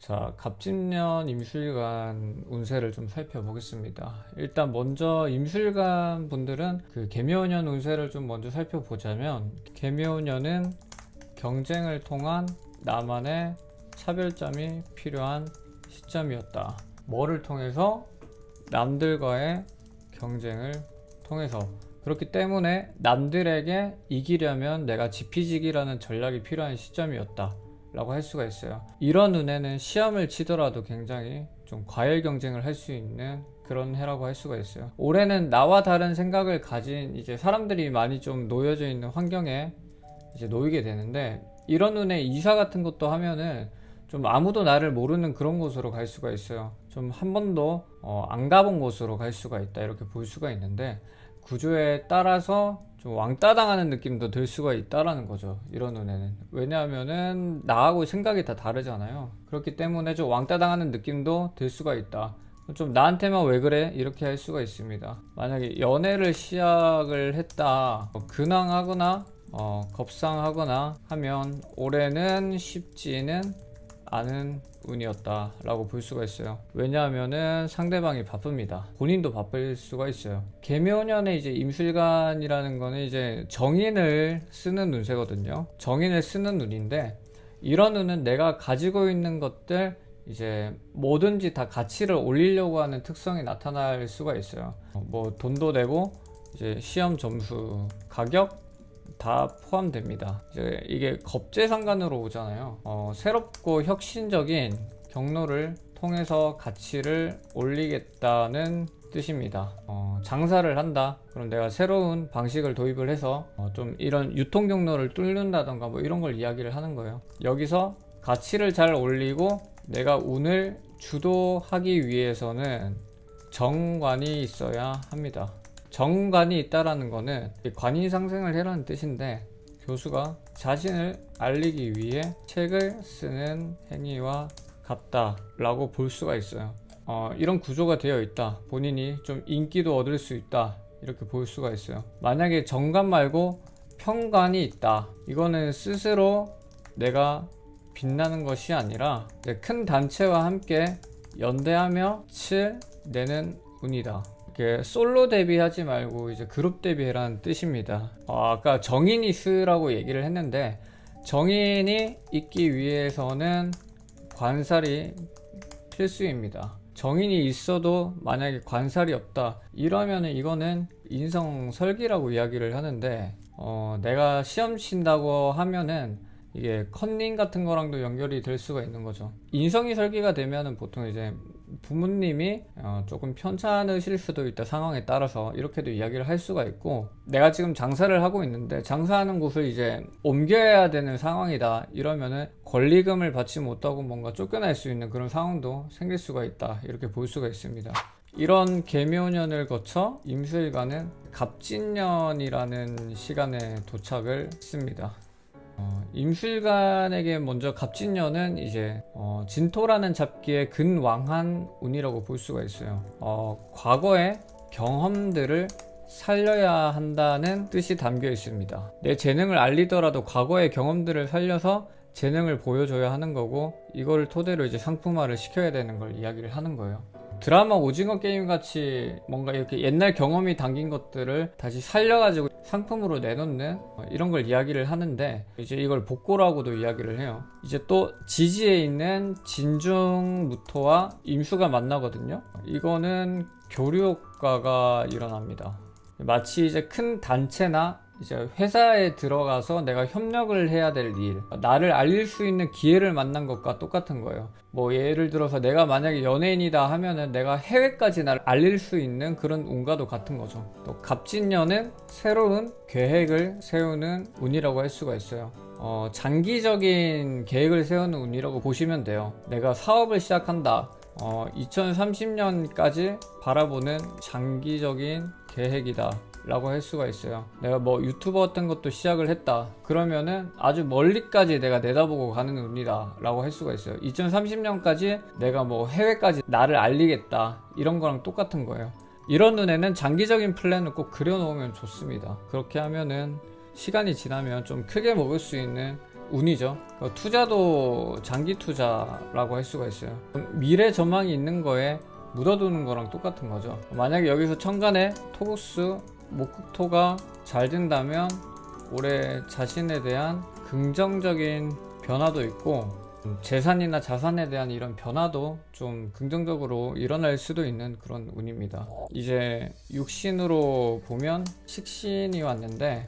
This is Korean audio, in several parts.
자, 갑진년 임술관 운세를 좀 살펴보겠습니다. 일단 먼저 임술관 분들은 그 개묘년 운세를 좀 먼저 살펴보자면, 개묘년은 경쟁을 통한 나만의 차별점이 필요한 시점이었다. 뭐를 통해서? 남들과의 경쟁을 통해서. 그렇기 때문에 남들에게 이기려면 내가 지피지기라는 전략이 필요한 시점이었다 라고 할 수가 있어요. 이런 운에는 시험을 치더라도 굉장히 좀 과열 경쟁을 할 수 있는 그런 해라고 할 수가 있어요. 올해는 나와 다른 생각을 가진 이제 사람들이 많이 좀 놓여져 있는 환경에 이제 놓이게 되는데, 이런 운에 이사 같은 것도 하면은 좀 아무도 나를 모르는 그런 곳으로 갈 수가 있어요. 좀 한 번도 안 가본 곳으로 갈 수가 있다, 이렇게 볼 수가 있는데, 구조에 따라서 좀 왕따 당하는 느낌도 들 수가 있다라는 거죠, 이런 운에는. 왜냐하면은 나하고 생각이 다 다르잖아요. 그렇기 때문에 좀 왕따 당하는 느낌도 들 수가 있다. 좀 나한테만 왜 그래? 이렇게 할 수가 있습니다. 만약에 연애를 시작을 했다, 근황하거나 겁상하거나 하면 올해는 쉽지는 않은 운이었다 라고 볼 수가 있어요. 왜냐하면은 상대방이 바쁩니다. 본인도 바쁠 수가 있어요. 개묘년에 이제 임술관이라는 거는 이제 정인을 쓰는 운세거든요. 정인을 쓰는 운인데, 이런 운은 내가 가지고 있는 것들 이제 뭐든지 다 가치를 올리려고 하는 특성이 나타날 수가 있어요. 뭐 돈도 내고 이제 시험 점수, 가격 다 포함됩니다. 이제 이게 겁재상관으로 오잖아요. 새롭고 혁신적인 경로를 통해서 가치를 올리겠다는 뜻입니다. 장사를 한다, 그럼 내가 새로운 방식을 도입을 해서 좀 이런 유통 경로를 뚫는다던가 뭐 이런 걸 이야기를 하는 거예요. 여기서 가치를 잘 올리고 내가 운을 주도하기 위해서는 정관이 있어야 합니다. 정관이 있다라는 거는 관이 상생을 해라는 뜻인데, 교수가 자신을 알리기 위해 책을 쓰는 행위와 같다 라고 볼 수가 있어요. 이런 구조가 되어 있다, 본인이 좀 인기도 얻을 수 있다, 이렇게 볼 수가 있어요. 만약에 정관 말고 편관이 있다, 이거는 스스로 내가 빛나는 것이 아니라 큰 단체와 함께 연대하며 칠 내는 운이다. 이렇게 솔로 데뷔하지 말고 이제 그룹 데뷔라는 뜻입니다. 아까 정인이 쓰라고 얘기를 했는데, 정인이 있기 위해서는 관살이 필수입니다. 정인이 있어도 만약에 관살이 없다, 이러면은 이거는 인성설기라고 이야기를 하는데, 내가 시험 친다고 하면은 이게 컨닝 같은 거랑도 연결이 될 수가 있는 거죠. 인성이 설계가 되면은 보통 이제 부모님이 조금 편찮으실 수도 있다, 상황에 따라서. 이렇게도 이야기를 할 수가 있고, 내가 지금 장사를 하고 있는데 장사하는 곳을 이제 옮겨야 되는 상황이다, 이러면은 권리금을 받지 못하고 뭔가 쫓겨날 수 있는 그런 상황도 생길 수가 있다, 이렇게 볼 수가 있습니다. 이런 개묘년을 거쳐 임술관은 갑진년이라는 시간에 도착을 했습니다. 임술관에게 먼저 갑진년은 이제 진토라는 잡기의 근왕한 운이라고 볼 수가 있어요. 과거의 경험들을 살려야 한다는 뜻이 담겨 있습니다. 내 재능을 알리더라도 과거의 경험들을 살려서 재능을 보여줘야 하는 거고, 이거를 토대로 이제 상품화를 시켜야 되는 걸 이야기를 하는 거예요. 드라마 오징어 게임 같이 뭔가 이렇게 옛날 경험이 담긴 것들을 다시 살려가지고 상품으로 내놓는 이런 걸 이야기를 하는데, 이제 이걸 복고라고도 이야기를 해요. 이제 또 지지에 있는 진중무토와 임수가 만나거든요. 이거는 교류 효과가 일어납니다. 마치 이제 큰 단체나 이제 회사에 들어가서 내가 협력을 해야 될 일, 나를 알릴 수 있는 기회를 만난 것과 똑같은 거예요. 뭐 예를 들어서 내가 만약에 연예인이다 하면은 내가 해외까지 나를 알릴 수 있는 그런 운과도 같은 거죠. 또 갑진년은 새로운 계획을 세우는 운이라고 할 수가 있어요. 장기적인 계획을 세우는 운이라고 보시면 돼요. 내가 사업을 시작한다, 2030년까지 바라보는 장기적인 계획이다 라고 할 수가 있어요. 내가 뭐 유튜버 같은 것도 시작을 했다, 그러면은 아주 멀리까지 내가 내다보고 가는 운이다 라고 할 수가 있어요. 2030년까지 내가 뭐 해외까지 나를 알리겠다, 이런 거랑 똑같은 거예요. 이런 눈에는 장기적인 플랜을 꼭 그려놓으면 좋습니다. 그렇게 하면은 시간이 지나면 좀 크게 먹을 수 있는 운이죠. 투자도 장기 투자라고 할 수가 있어요. 미래 전망이 있는 거에 묻어두는 거랑 똑같은 거죠. 만약에 여기서 천간에 토구수 목토가 잘 된다면 올해 자신에 대한 긍정적인 변화도 있고 재산이나 자산에 대한 이런 변화도 좀 긍정적으로 일어날 수도 있는 그런 운입니다. 이제 육신으로 보면 식신이 왔는데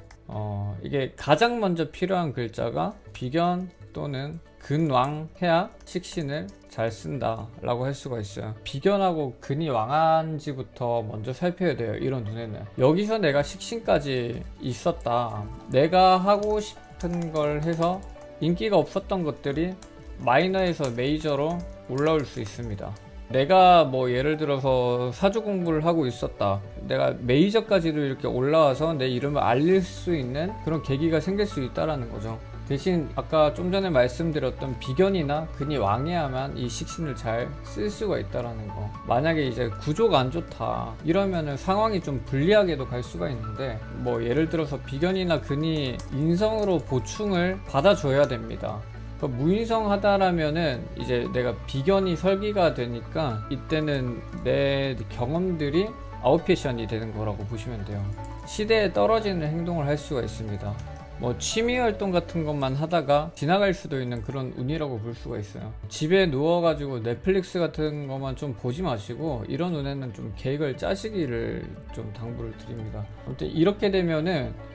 이게 가장 먼저 필요한 글자가 비견 또는 근왕 해야 식신을 잘 쓴다 라고 할 수가 있어요. 비견하고 근이 왕한지부터 먼저 살펴야 돼요. 이런 눈에는 여기서 내가 식신까지 있었다, 내가 하고 싶은 걸 해서 인기가 없었던 것들이 마이너에서 메이저로 올라올 수 있습니다. 내가 뭐 예를 들어서 사주 공부를 하고 있었다, 내가 메이저까지도 이렇게 올라와서 내 이름을 알릴 수 있는 그런 계기가 생길 수 있다라는 거죠. 대신 아까 좀 전에 말씀드렸던 비견이나 근이 왕해야만 이 식신을 잘 쓸 수가 있다라는 거. 만약에 이제 구조가 안 좋다 이러면은 상황이 좀 불리하게도 갈 수가 있는데, 뭐 예를 들어서 비견이나 근이 인성으로 보충을 받아줘야 됩니다. 무인성하다라면은 이제 내가 비견이 설기가 되니까 이때는 내 경험들이 아웃패션이 되는 거라고 보시면 돼요. 시대에 떨어지는 행동을 할 수가 있습니다. 뭐 취미 활동 같은 것만 하다가 지나갈 수도 있는 그런 운이라고 볼 수가 있어요. 집에 누워가지고 넷플릭스 같은 것만 좀 보지 마시고 이런 운에는 좀 계획을 짜시기를 좀 당부를 드립니다. 아무튼 이렇게 되면은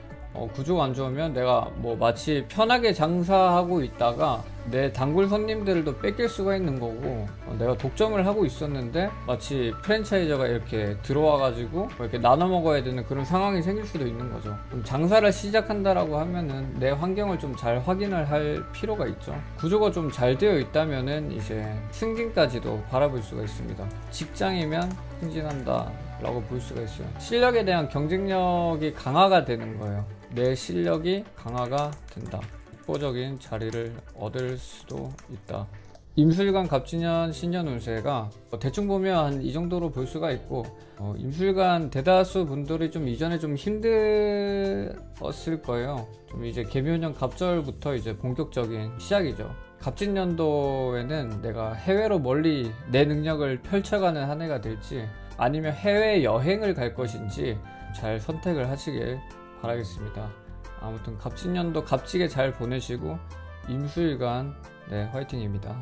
구조가 안 좋으면 내가 뭐 마치 편하게 장사하고 있다가 내 단골 손님들도 뺏길 수가 있는 거고, 내가 독점을 하고 있었는데 마치 프랜차이저가 이렇게 들어와 가지고 이렇게 나눠 먹어야 되는 그런 상황이 생길 수도 있는 거죠. 장사를 시작한다라고 하면은 내 환경을 좀 잘 확인을 할 필요가 있죠. 구조가 좀 잘 되어 있다면은 이제 승진까지도 바라볼 수가 있습니다. 직장이면 승진한다 라고 볼 수가 있어요. 실력에 대한 경쟁력이 강화가 되는 거예요. 내 실력이 강화가 된다. 독보적인 자리를 얻을 수도 있다. 임술관 갑진년 신년 운세가 대충 보면 한 이 정도로 볼 수가 있고, 임술관 대다수 분들이 좀 이전에 좀 힘들었을 거예요. 좀 이제 개묘년 갑절부터 이제 본격적인 시작이죠. 갑진년도에는 내가 해외로 멀리 내 능력을 펼쳐가는 한 해가 될지 아니면 해외 여행을 갈 것인지 잘 선택을 하시길 바라겠습니다. 아무튼 갑진년도 값지게 잘 보내시고 임수일간 화이팅입니다.